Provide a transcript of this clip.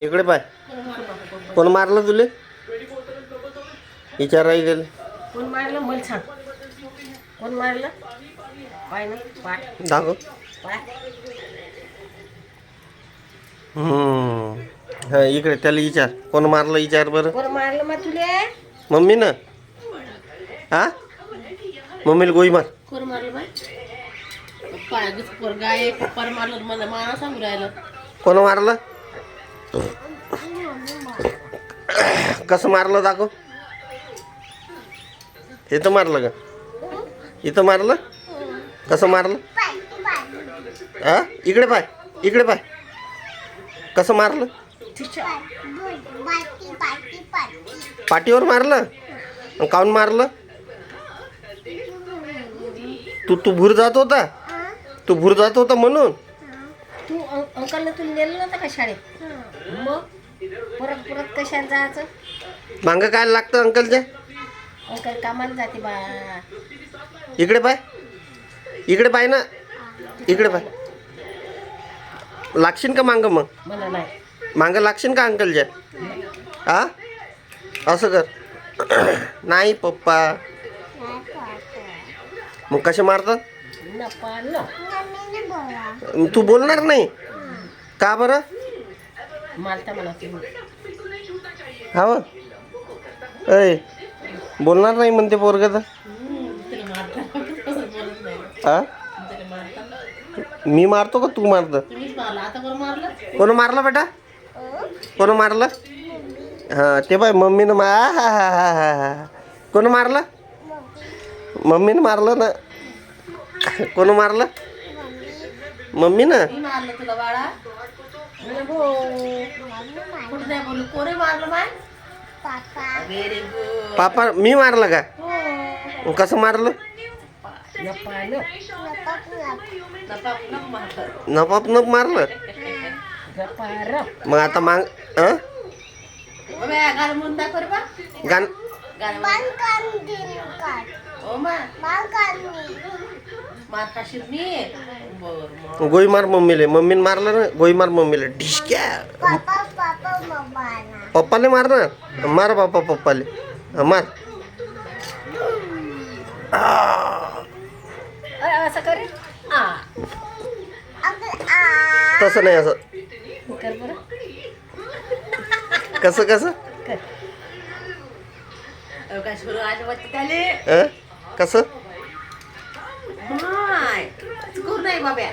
इकडे पाय. कोण मारलं तुले? विचारायला गेले. कोण मारलं मला सांग. कोण मारलं? पाय ना पाय दाखव. पाय. हा इकडे त्याला विचार. कोण मारलं विचार बरं. कोण मारलं मग तुले? मम्मी ना. हा मम्मीला गोळी मार. कोण मारलं बाय? पाय पोर गाय पप्पा मारलं मला मारा सांगू राहिलं. कोण मारलं? कसं मारलं दाखव. इथं मारलं का? इथं मारलं? कसं मारलं? हा इकडे पाय. इकडे पाय. कसं मारलं? पाठीवर मारलं? काऊन मारलं? तू भूर जात होता. तू भूर जात होता म्हणून. तू अंकलने तुला नेलं नव्हतं का शाळेत? मग परत परत कशाला जायचं? मागं काय लागतं अंकलच्या? अंकल कामाला जाते बा. इकडे पाय. इकडे पाय ना. इकडे पाय. लागशील का मागं मग? मला नाही. मागं लागशील का अंकलच्या? हा असं कर. नाही पप्पा. मग कसे मारतात? नपा न. तू बोलणार नाही का बरं? मारता मला तुम्ही. हा व. ऐ बोलणार नाही म्हणते पोरग तर. तुला मारता बोलत नाही. हा तुला मारता. मी मारतो का तू मारतो? तुम्हीच मारला. आता कोण मारलं? कोण मारलं बेटा? कोण मारलं? हां ते बाय मम्मीनं हा हा हा हा हा हा. कोण मारलं? मम्मीनं मारलं ना. कोण मारलं? मम्मीनं. मी मारलं तुला बाळा. कुठं नाही बोलू. कोणी मारलं बाय? Very good. पापा मी मारलं का? हो. कसं मारलं? नपा न. नपा न मारलं. नपाप नप मारलं. नपा र. मग आता माग हां बाबा गाल म्हणून दाखव रे बा. गाण गाल ओ मा मार खाशील मी. बर गोळी मार मम्मीले. मम्मीने मारलं ना. गोळी मार मम्मीले. ढिशक्या. पप्पाले मार ना. मार बापा पप्पाले. मार. असं कर रे. तसं नाही असं. कर बरं. कसं कसं? कर. काय सुरू आहे वाटतं त्याले? कसं? नाही. करू नाही बाब्या.